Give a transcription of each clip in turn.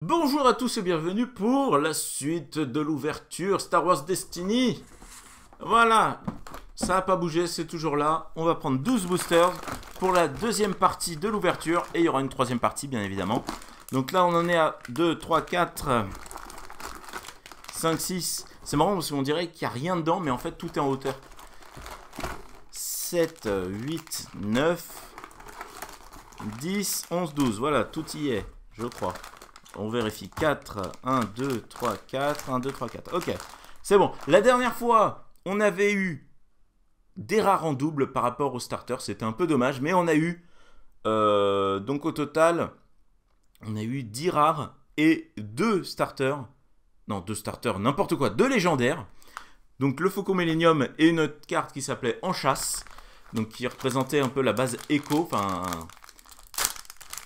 Bonjour à tous et bienvenue pour la suite de l'ouverture Star Wars Destiny. Voilà, ça n'a pas bougé, c'est toujours là. On va prendre 12 boosters pour la deuxième partie de l'ouverture. Et il y aura une troisième partie, bien évidemment. Donc là, on en est à 2, 3, 4, 5, 6. C'est marrant parce qu'on dirait qu'il n'y a rien dedans, mais en fait, tout est en hauteur. 7, 8, 9, 10, 11, 12. Voilà, tout y est, je crois. On vérifie. 4, 1, 2, 3, 4, 1, 2, 3, 4. Ok, c'est bon. La dernière fois, on avait eu des rares en double par rapport au starter. C'était un peu dommage, mais on a eu... donc au total, on a eu 10 rares et 2 starters. Non, 2 starters, n'importe quoi. 2 légendaires. Donc le Faucon Millennium et une autre carte qui s'appelait En Chasse. Donc qui représentait un peu la base Echo. Enfin,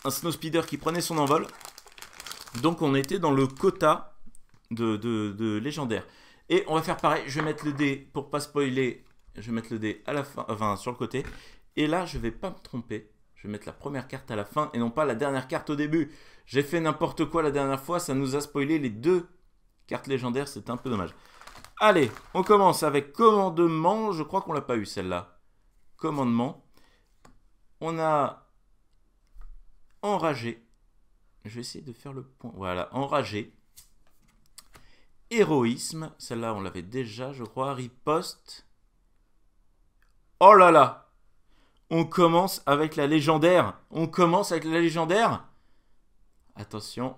un Snowspeeder qui prenait son envol. Donc on était dans le quota de légendaire. Et on va faire pareil, je vais mettre le dé pour pas spoiler, je vais mettre le dé à la fin, enfin sur le côté. Et là je vais pas me tromper, je vais mettre la première carte à la fin et non pas la dernière carte au début. J'ai fait n'importe quoi la dernière fois, ça nous a spoilé les 2 cartes légendaires, c'est un peu dommage. Allez, on commence avec commandement, je crois qu'on l'a pas eu celle-là. Commandement. On a enragé. Je vais essayer de faire le point. Voilà, enragé. Héroïsme. Celle-là, on l'avait déjà, je crois. Riposte. Oh là là. On commence avec la légendaire. On commence avec la légendaire. Attention.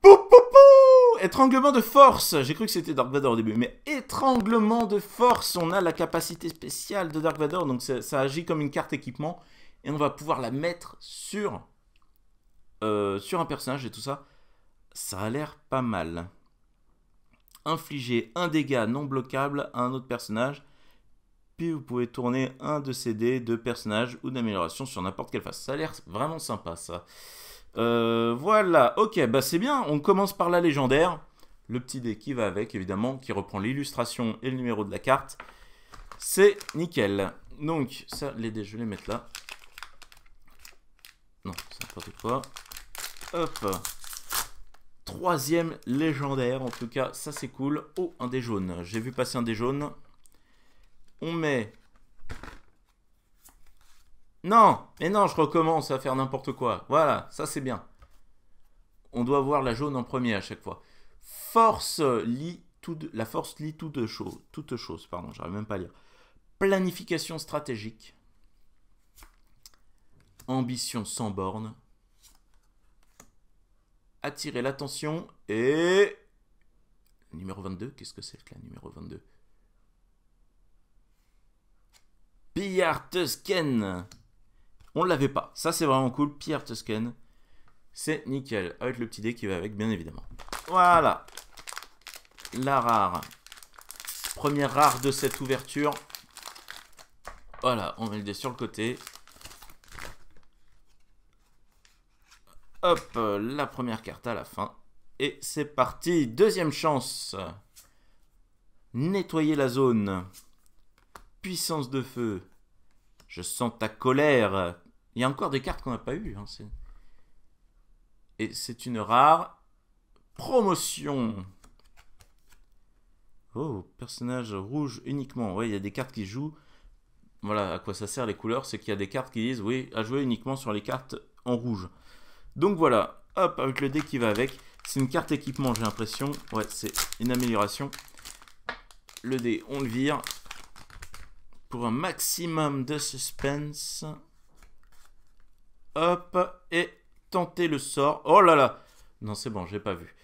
Pou, pou, pou. Étranglement de force. J'ai cru que c'était Dark Vador au début. Mais étranglement de force. On a la capacité spéciale de Dark Vador. Donc ça agit comme une carte équipement. Et on va pouvoir la mettre sur un personnage et tout ça. Ça a l'air pas mal. Infliger un dégât non bloquable à un autre personnage. Puis vous pouvez tourner un de ces dés de personnage ou d'amélioration sur n'importe quelle face. Ça a l'air vraiment sympa ça. Voilà, ok, bah c'est bien. On commence par la légendaire. Le petit dé qui va avec, évidemment, qui reprend l'illustration et le numéro de la carte. C'est nickel. Donc, ça, les dés, je vais les mettre là. Non, c'est n'importe quoi. Hop. Troisième légendaire, en tout cas, ça c'est cool. Oh, un dé jaune. J'ai vu passer un dé jaune. On met... Non, mais non, je recommence à faire n'importe quoi. Voilà, ça c'est bien. On doit voir la jaune en premier à chaque fois. Force lie tout... La force lie toute chose. Pardon, j'arrive même pas à lire. Planification stratégique. Ambition sans borne. Attirer l'attention et... Numéro 22, qu'est-ce que c'est que la numéro 22? Pierre Tusken. On ne l'avait pas. Ça, c'est vraiment cool. Pierre Tusken. C'est nickel. Avec le petit dé qui va avec, bien évidemment. Voilà. La rare. Première rare de cette ouverture. Voilà, on met le dé sur le côté. Hop, la première carte à la fin. Et c'est parti. Deuxième chance. Nettoyer la zone. Puissance de feu. Je sens ta colère. Il y a encore des cartes qu'on n'a pas eues. Hein, et c'est une rare. Promotion. Oh, personnage rouge uniquement. Oui, il y a des cartes qui jouent. Voilà à quoi ça sert les couleurs. C'est qu'il y a des cartes qui disent oui, à jouer uniquement sur les cartes en rouge. Donc voilà, hop, avec le dé qui va avec. C'est une carte équipement, j'ai l'impression. Ouais, c'est une amélioration. Le dé, on le vire. Pour un maximum de suspense. Hop, et tenter le sort. Oh là là. Non, c'est bon, j'ai pas vu.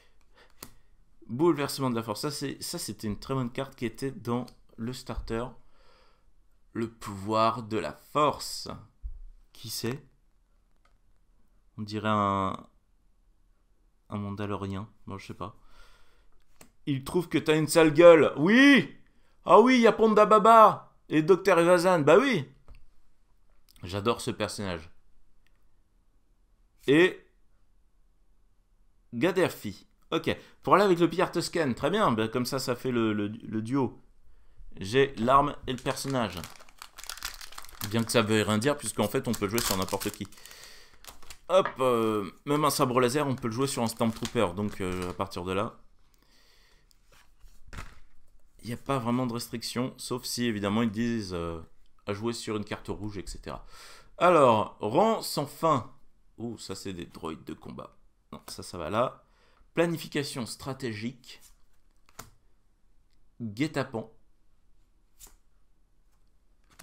Bouleversement de la force. Ça, c'était une très bonne carte qui était dans le starter. Le pouvoir de la force. Qui c'est? On dirait un Mandalorien. Bon, je sais pas. Il trouve que t'as une sale gueule. Oui! Ah oui, il y a Ponda Baba et Dr. Evazan. Bah oui! J'adore ce personnage. Et... Gaderfi. Ok. Pour aller avec le Pierre Tusken. Très bien. Ben, comme ça fait le duo. J'ai l'arme et le personnage. Bien que ça veuille rien dire, puisqu'en fait, on peut jouer sur n'importe qui. Hop, même un sabre laser, on peut le jouer sur un Stormtrooper. Donc à partir de là, il n'y a pas vraiment de restriction. Sauf si évidemment ils disent à jouer sur une carte rouge, etc. Alors, rang sans fin. Oh, ça c'est des droïdes de combat. Non, ça va là. Planification stratégique. Guet-apens.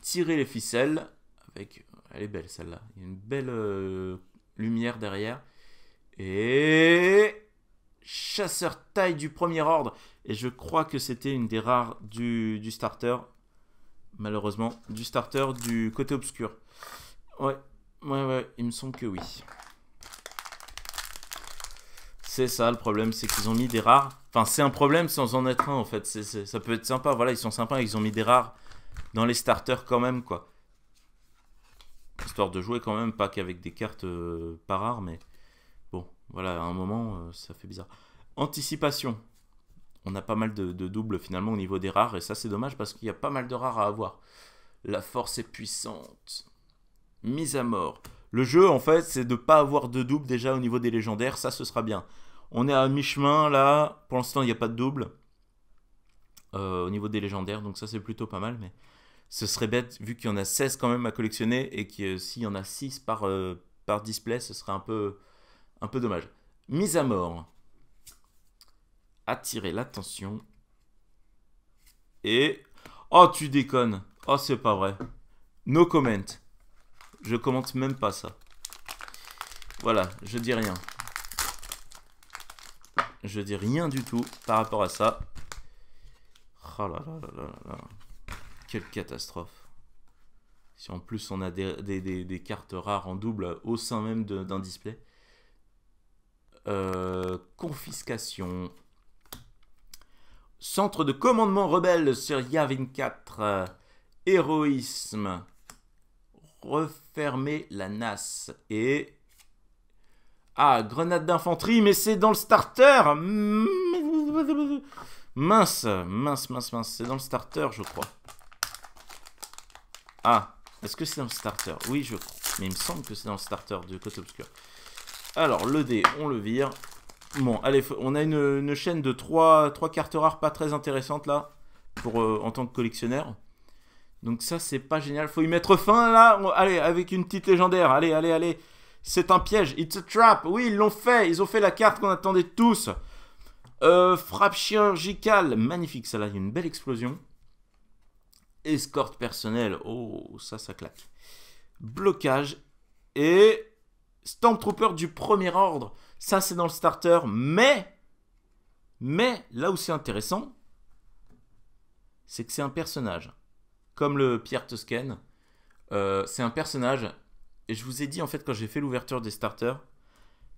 Tirer les ficelles. Avec... Elle est belle celle-là. Il y a une belle lumière derrière. Et... Chasseur taille du premier ordre. Et je crois que c'était une des rares du starter. Malheureusement. Du starter du côté obscur. Ouais, il me semble que oui. C'est ça le problème, c'est qu'ils ont mis des rares. Enfin, c'est un problème sans en être un en fait. Ça peut être sympa, voilà, ils sont sympas, ils ont mis des rares dans les starters quand même, quoi. Histoire de jouer quand même, pas qu'avec des cartes pas rares, mais bon, voilà, à un moment, ça fait bizarre. Anticipation. On a pas mal de doubles finalement au niveau des rares, et ça c'est dommage parce qu'il y a pas mal de rares à avoir. La force est puissante. Mise à mort. Le jeu, en fait, c'est de ne pas avoir de double déjà au niveau des légendaires. Ça, ce sera bien. On est à mi-chemin, là. Pour l'instant, il n'y a pas de double au niveau des légendaires. Donc ça, c'est plutôt pas mal. Mais ce serait bête, vu qu'il y en a 16 quand même à collectionner. Et que s'il y en a 6 par display, ce serait un peu dommage. Mise à mort. Attirer l'attention. Et... Oh, tu déconnes. Oh, c'est pas vrai. No comment. Je commente même pas ça. Voilà, je dis rien. Je dis rien du tout par rapport à ça. Oh là là là là là. Quelle catastrophe. Si en plus on a des cartes rares en double au sein même d'un display. Confiscation. Centre de commandement rebelle sur Yavin 4. Héroïsme. Refermer la NAS. Et... Ah, grenade d'infanterie, mais c'est dans le starter. Mince. C'est dans le starter, je crois. Ah, est-ce que c'est dans le starter? Oui, je crois. Mais il me semble que c'est dans le starter du côté obscur. Alors, le dé, on le vire. Bon, allez, on a une chaîne de 3 cartes rares pas très intéressantes, là, en tant que collectionneur. Donc ça, c'est pas génial. Faut y mettre fin, là. Allez, avec une petite légendaire. Allez. C'est un piège. It's a trap. Oui, ils l'ont fait. Ils ont fait la carte qu'on attendait tous. Frappe chirurgicale. Magnifique, ça là. Il y a une belle explosion. Escorte personnelle. Oh, ça claque. Blocage. Et Stormtrooper du premier ordre. Ça, c'est dans le starter. Mais, là où c'est intéressant, c'est que c'est un personnage. Comme le Pierre Tusken, c'est un personnage. Et je vous ai dit en fait quand j'ai fait l'ouverture des starters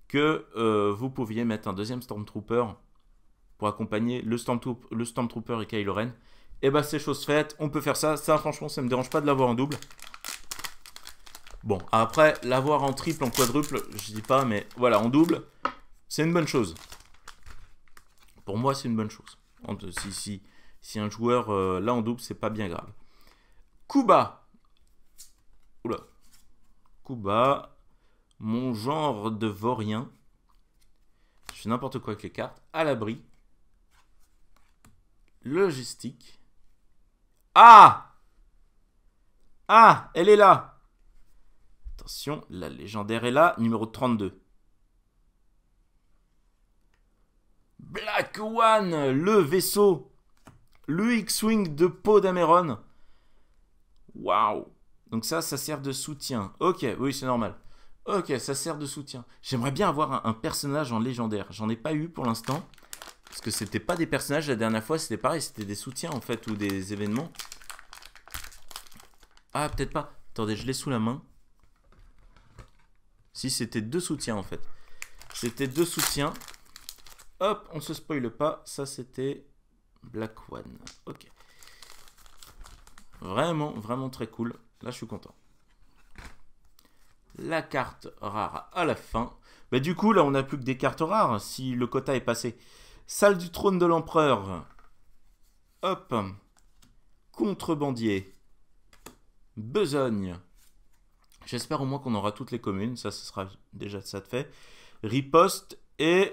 que vous pouviez mettre un deuxième Stormtrooper pour accompagner le Stormtrooper et Kylo Ren. Et bah c'est chose faite, on peut faire ça. Ça franchement ça me dérange pas de l'avoir en double. Bon après l'avoir en triple, en quadruple, je dis pas, mais voilà, en double, c'est une bonne chose. Pour moi c'est une bonne chose. Si un joueur là en double, c'est pas bien grave. Kuba. Oula. Kuba. Mon genre de vaurien. Je fais n'importe quoi avec les cartes. À l'abri. Logistique. Ah! Ah! Elle est là. Attention, la légendaire est là. Numéro 32. Black One. Le vaisseau. Le X-Wing de Poe Dameron. Waouh! Donc ça sert de soutien. Ok, oui, c'est normal. Ok, ça sert de soutien. J'aimerais bien avoir un personnage en légendaire. J'en ai pas eu pour l'instant. Parce que c'était pas des personnages. La dernière fois, c'était pareil. C'était des soutiens, en fait, ou des événements. Ah, peut-être pas. Attendez, je l'ai sous la main. Si, c'était 2 soutiens, en fait. C'était 2 soutiens. Hop, on se spoile pas. Ça, c'était Black One. Ok. Vraiment très cool. Là, je suis content. La carte rare à la fin. Bah, du coup, là, on n'a plus que des cartes rares si le quota est passé. Salle du trône de l'empereur. Hop. Contrebandier. Besogne. J'espère au moins qu'on aura toutes les communes. Ça, ce sera déjà ça de fait. Riposte et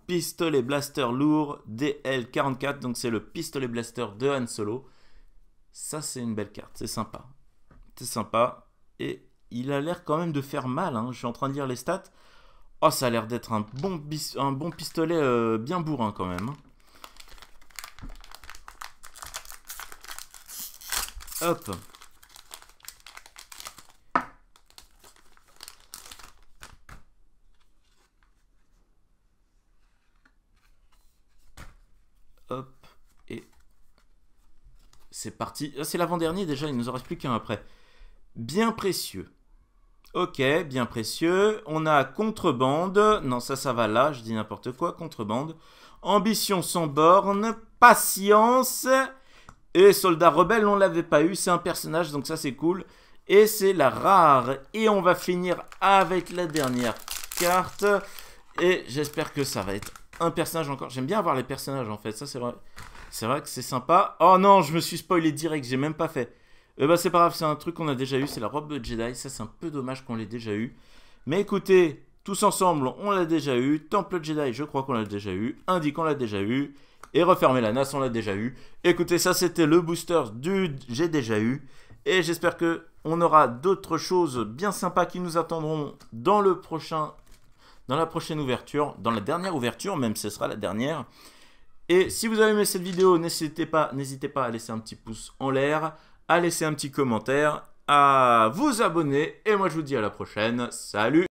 pistolet blaster lourd DL44. Donc c'est le pistolet blaster de Han Solo. Ça, c'est une belle carte. C'est sympa. C'est sympa. Et il a l'air quand même de faire mal. Hein. Je suis en train de lire les stats. Oh, ça a l'air d'être un bon pistolet bien bourrin quand même. Hop. Hop. Et c'est parti. C'est l'avant-dernier déjà, il nous en reste plus qu'un après. Bien précieux. Ok, bien précieux. On a contrebande. Non, ça va là, je dis n'importe quoi. Contrebande. Ambition sans borne. Patience. Et soldat rebelle, on l'avait pas eu. C'est un personnage, donc ça c'est cool. Et c'est la rare. Et on va finir avec la dernière carte. Et j'espère que ça va être un personnage encore. J'aime bien avoir les personnages en fait. Ça c'est vrai. C'est vrai que c'est sympa. Oh non, je me suis spoilé direct. J'ai même pas fait. Bah c'est pas grave, c'est un truc qu'on a déjà eu. C'est la robe de Jedi. Ça c'est un peu dommage qu'on l'ait déjà eu. Mais écoutez, tous ensemble, on l'a déjà eu. Temple Jedi, je crois qu'on l'a déjà eu. Indique, on l'a déjà eu. Et refermer la NAS, on l'a déjà eu. Écoutez, ça c'était le booster du j'ai déjà eu. Et j'espère que on aura d'autres choses bien sympas qui nous attendront dans la prochaine ouverture, dans la dernière ouverture, même ce sera la dernière. Et si vous avez aimé cette vidéo, n'hésitez pas à laisser un petit pouce en l'air, à laisser un petit commentaire, à vous abonner. Et moi je vous dis à la prochaine. Salut!